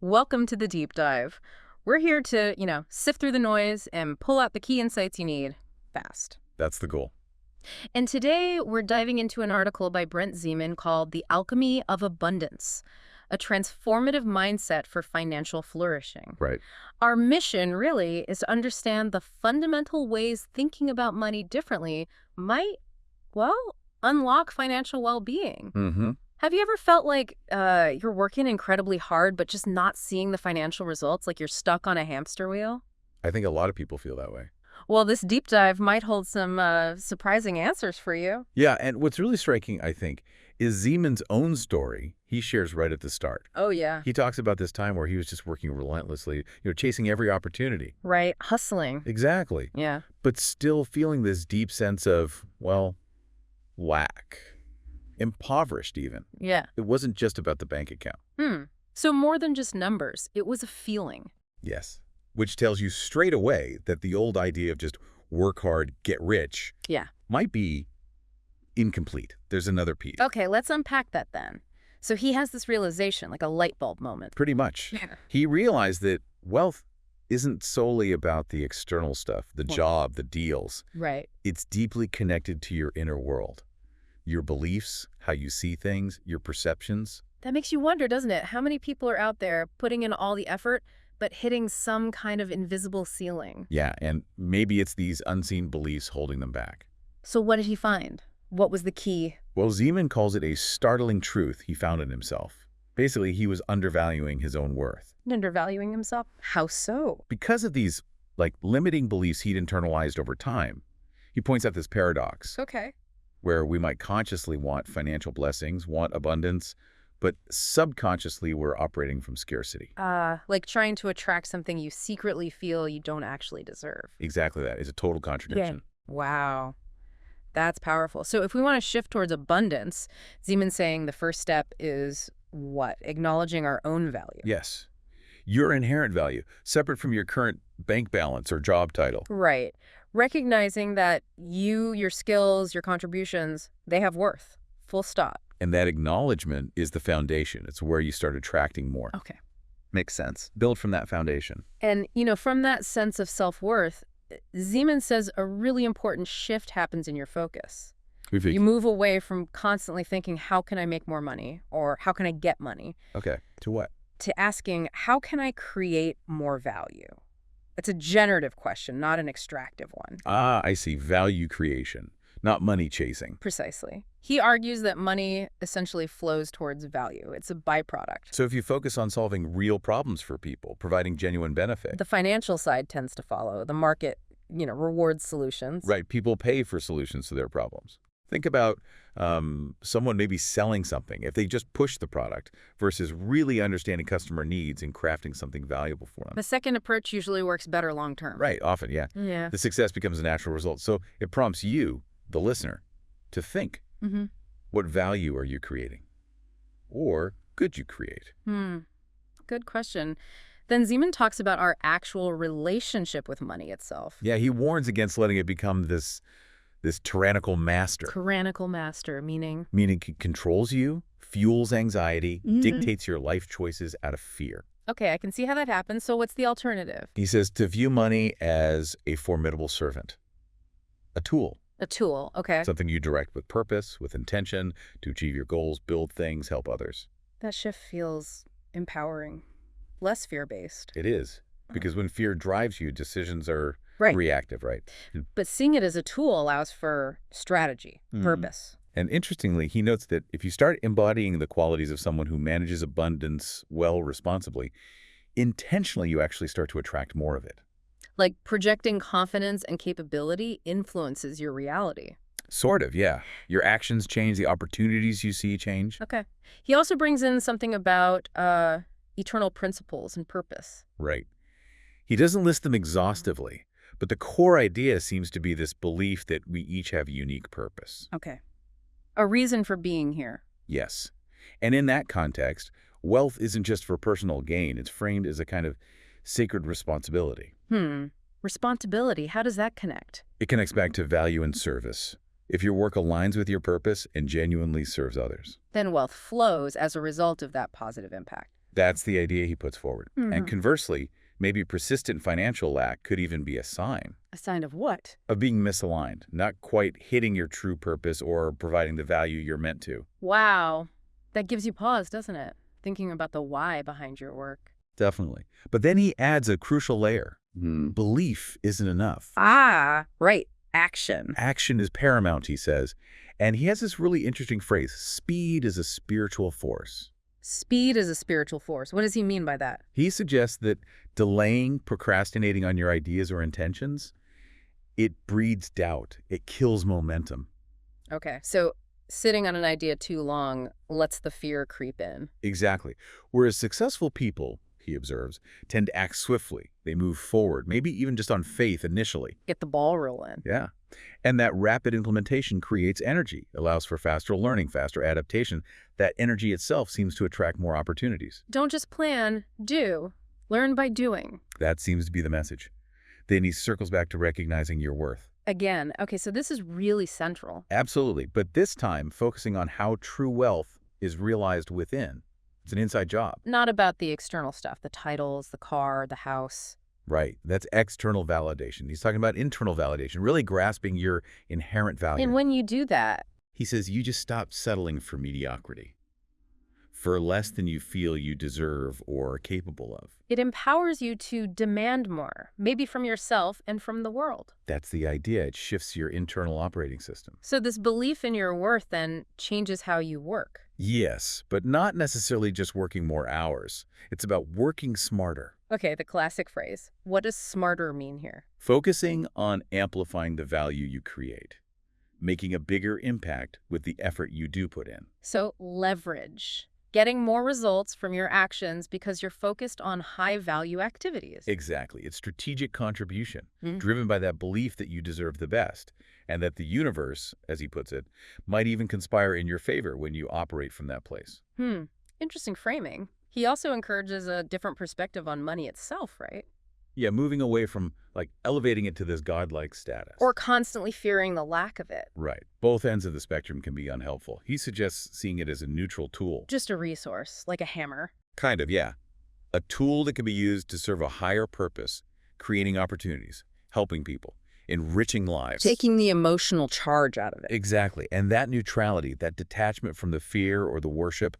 Welcome to the deep dive. We're here to, sift through the noise and pull out the key insights you need fast. That's the goal. And today we're diving into an article by Brent Zeman called The Alchemy of Abundance, a transformative mindset for financial flourishing. Right. Our mission really is to understand the fundamental ways thinking about money differently might, unlock financial well-being. Mm-hmm. Have you ever felt like you're working incredibly hard but just not seeing the financial results, like you're stuck on a hamster wheel? I think a lot of people feel that way. Well, this deep dive might hold some surprising answers for you. Yeah, and what's really striking, I think, is Zeman's own story he shares right at the start. Oh, yeah. He talks about this time where he was just working relentlessly, chasing every opportunity. Right. Hustling. Exactly. Yeah. But still feeling this deep sense of, lack. Impoverished, even. Yeah. It wasn't just about the bank account. So more than just numbers, it was a feeling. Yes. Which tells you straight away that the old idea of just work hard, get rich might be incomplete. There's another piece. Okay, let's unpack that then. So he has this realization, like a light bulb moment. Pretty much. Yeah. He realized that wealth isn't solely about the external stuff, the job, the deals. Right. It's deeply connected to your inner world, your beliefs, how you see things, your perceptions. That makes you wonder, doesn't it? How many people are out there putting in all the effort but hitting some kind of invisible ceiling? Yeah, and maybe it's these unseen beliefs holding them back. So what did he find? What was the key? Well, Zeman calls it a startling truth he found in himself. Basically, he was undervaluing his own worth. Undervaluing himself? How so? Because of these, limiting beliefs he'd internalized over time, he points out this paradox. Okay. Where we might consciously want financial blessings, want abundance, but subconsciously we're operating from scarcity. Like trying to attract something you secretly feel you don't actually deserve. Exactly that. It's a total contradiction. Yeah. Wow. That's powerful. So if we want to shift towards abundance, Zeman's saying the first step is what? Acknowledging our own value. Yes. Your inherent value, separate from your current bank balance or job title. Right. Recognizing that you, your skills, your contributions, they have worth. Full stop. And that acknowledgement is the foundation. It's where you start attracting more. Okay. Makes sense. Build from that foundation. And, from that sense of self-worth, Zeman says a really important shift happens in your focus. You move away from constantly thinking, how can I make more money? Or how can I get money? Okay. To what? To asking, how can I create more value? It's a generative question, not an extractive one. Ah, I see. Value creation, not money chasing. Precisely. He argues that money essentially flows towards value. It's a byproduct. So if you focus on solving real problems for people, providing genuine benefit. The financial side tends to follow. The market, rewards solutions. Right. People pay for solutions to their problems. Think about someone maybe selling something. If they just push the product versus really understanding customer needs and crafting something valuable for them. The second approach usually works better long term. Right. Often, yeah. Yeah. The success becomes a natural result. So it prompts you, the listener, to think. What value are you creating? Or could you create? Good question. Then Zeman talks about our actual relationship with money itself. Yeah, he warns against letting it become this tyrannical master. Tyrannical master, meaning? Meaning it controls you, fuels anxiety, dictates your life choices out of fear. Okay, I can see how that happens. So what's the alternative? He says to view money as a formidable servant, a tool. A tool, okay. Something you direct with purpose, with intention, to achieve your goals, build things, help others. That shift feels empowering, less fear-based. It is, because when fear drives you, decisions are reactive, right? But seeing it as a tool allows for strategy, purpose. And interestingly, he notes that if you start embodying the qualities of someone who manages abundance well responsibly, intentionally you actually start to attract more of it. Like projecting confidence and capability influences your reality. Sort of, yeah. Your actions change, the opportunities you see change. Okay. He also brings in something about eternal principles and purpose. Right. He doesn't list them exhaustively, but the core idea seems to be this belief that we each have a unique purpose. Okay. A reason for being here. Yes. And in that context, wealth isn't just for personal gain. It's framed as a kind of sacred responsibility. Responsibility, how does that connect? It connects back to value and service. If your work aligns with your purpose and genuinely serves others. Then wealth flows as a result of that positive impact. That's the idea he puts forward. And conversely, maybe persistent financial lack could even be a sign. A sign of what? Of being misaligned, not quite hitting your true purpose or providing the value you're meant to. Wow. That gives you pause, doesn't it? Thinking about the why behind your work. Definitely. But then he adds a crucial layer. Belief isn't enough. Ah, right. Action. Action is paramount, he says. And he has this really interesting phrase, speed is a spiritual force. Speed is a spiritual force. What does he mean by that? He suggests that delaying, procrastinating on your ideas or intentions, it breeds doubt. It kills momentum. Okay, so sitting on an idea too long lets the fear creep in. Exactly. Whereas successful people, he observes, tend to act swiftly. They move forward, maybe even just on faith initially. Get the ball rolling. Yeah. And that rapid implementation creates energy, allows for faster learning, faster adaptation. That energy itself seems to attract more opportunities. Don't just plan, do. Learn by doing. That seems to be the message. Then he circles back to recognizing your worth. Again, okay, so this is really central. Absolutely, but this time focusing on how true wealth is realized within. It's an inside job. Not about the external stuff, the titles, the car, the house. Right. That's external validation. He's talking about internal validation, really grasping your inherent value. And when you do that, he says you just stop settling for mediocrity, for less than you feel you deserve or are capable of. It empowers you to demand more, maybe from yourself and from the world. That's the idea. It shifts your internal operating system. So this belief in your worth then changes how you work. Yes, but not necessarily just working more hours. It's about working smarter. Okay, the classic phrase. What does smarter mean here? Focusing on amplifying the value you create, making a bigger impact with the effort you do put in. So leverage. Getting more results from your actions because you're focused on high-value activities. Exactly. It's strategic contribution, driven by that belief that you deserve the best, and that the universe, as he puts it, might even conspire in your favor when you operate from that place. Interesting framing. He also encourages a different perspective on money itself, right? Yeah, moving away from, elevating it to this godlike status. Or constantly fearing the lack of it. Right. Both ends of the spectrum can be unhelpful. He suggests seeing it as a neutral tool. Just a resource, like a hammer. Kind of, yeah. A tool that can be used to serve a higher purpose, creating opportunities, helping people, enriching lives. Taking the emotional charge out of it. Exactly. And that neutrality, that detachment from the fear or the worship,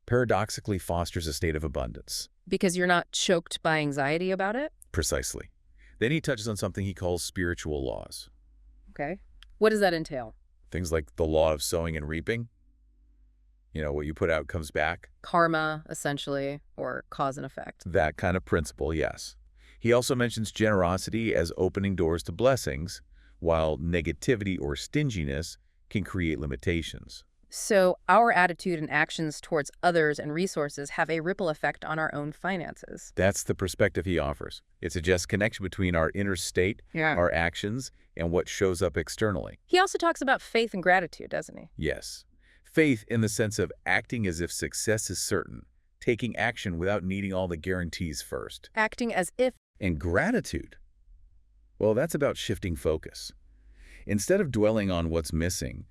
paradoxically fosters a state of abundance. Because you're not choked by anxiety about it? Precisely. Then he touches on something he calls spiritual laws. Okay. What does that entail? Things like the law of sowing and reaping. You know, what you put out comes back. Karma, essentially, or cause and effect. That kind of principle, yes. He also mentions generosity as opening doors to blessings, while negativity or stinginess can create limitations. So our attitude and actions towards others and resources have a ripple effect on our own finances. That's the perspective he offers. It suggests connection between our inner state, our actions, and what shows up externally. He also talks about faith and gratitude, doesn't he? Yes. Faith in the sense of acting as if success is certain, taking action without needing all the guarantees first. Acting as if. And gratitude, well, that's about shifting focus. Instead of dwelling on what's missing,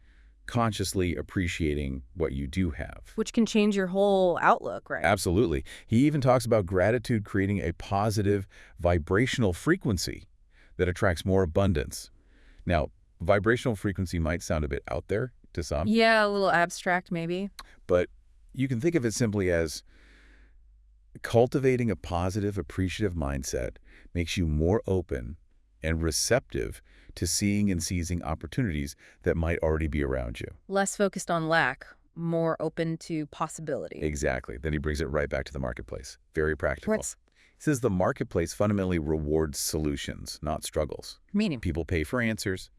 consciously appreciating what you do have. Which can change your whole outlook, right? Absolutely. He even talks about gratitude creating a positive vibrational frequency that attracts more abundance. Now, vibrational frequency might sound a bit out there to some. Yeah, a little abstract maybe. But you can think of it simply as cultivating a positive, appreciative mindset makes you more open and receptive to seeing and seizing opportunities that might already be around you. Less focused on lack, more open to possibility. Exactly. Then he brings it right back to the marketplace. Very practical. What's... He says the marketplace fundamentally rewards solutions, not struggles. Meaning? People pay for answers.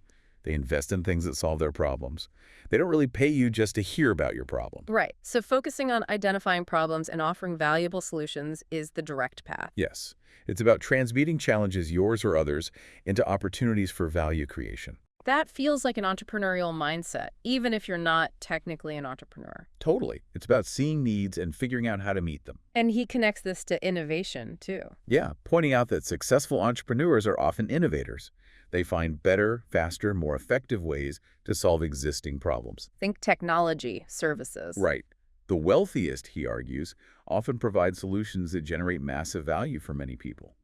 They invest in things that solve their problems. They don't really pay you just to hear about your problem. Right. So focusing on identifying problems and offering valuable solutions is the direct path. Yes. It's about transmuting challenges, yours or others, into opportunities for value creation. That feels like an entrepreneurial mindset, even if you're not technically an entrepreneur. Totally. It's about seeing needs and figuring out how to meet them. And he connects this to innovation, too. Yeah, pointing out that successful entrepreneurs are often innovators. They find better, faster, more effective ways to solve existing problems. Think technology, services. Right. The wealthiest, he argues, often provide solutions that generate massive value for many people.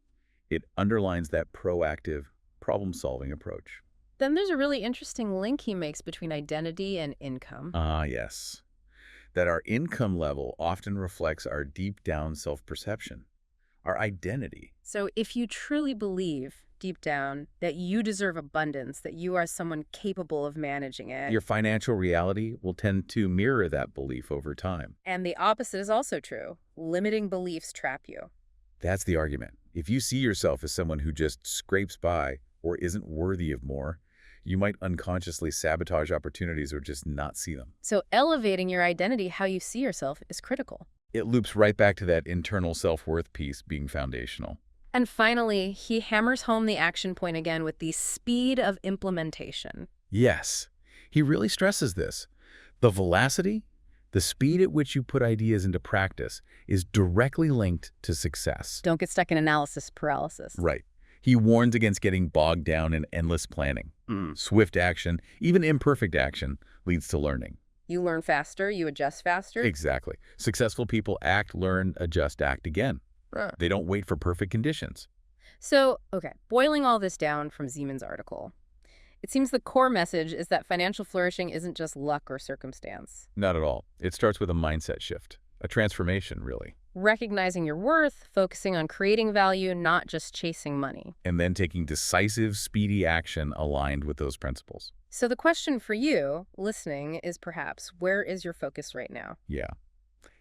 It underlines that proactive, problem-solving approach. Then there's a really interesting link he makes between identity and income. Ah, yes. That our income level often reflects our deep-down self-perception, our identity. So if you truly believe, deep down, that you deserve abundance, that you are someone capable of managing it. Your financial reality will tend to mirror that belief over time. And the opposite is also true. Limiting beliefs trap you. That's the argument. If you see yourself as someone who just scrapes by or isn't worthy of more, you might unconsciously sabotage opportunities or just not see them. So elevating your identity, how you see yourself, is critical. It loops right back to that internal self-worth piece being foundational. And finally, he hammers home the action point again with the speed of implementation. Yes, he really stresses this. The velocity, the speed at which you put ideas into practice, is directly linked to success. Don't get stuck in analysis paralysis. Right. He warns against getting bogged down in endless planning. Swift action, even imperfect action, leads to learning. You learn faster, you adjust faster. Exactly. Successful people act, learn, adjust, act again. They don't wait for perfect conditions. So, okay, boiling all this down from Siemens' article, it seems the core message is that financial flourishing isn't just luck or circumstance. Not at all. It starts with a mindset shift, a transformation, really. Recognizing your worth, focusing on creating value, not just chasing money. And then taking decisive, speedy action aligned with those principles. So the question for you, listening, is perhaps, where is your focus right now? Yeah.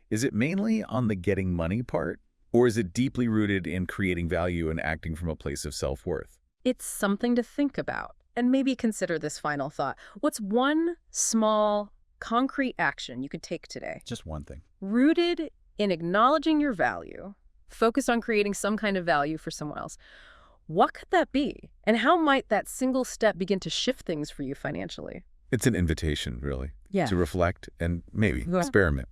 Is it mainly on the getting money part? Or is it deeply rooted in creating value and acting from a place of self-worth? It's something to think about. And maybe consider this final thought. What's one small, concrete action you could take today? Just one thing. Rooted in acknowledging your value, focused on creating some kind of value for someone else. What could that be? And how might that single step begin to shift things for you financially? It's an invitation, really, Yeah. to reflect and maybe experiment.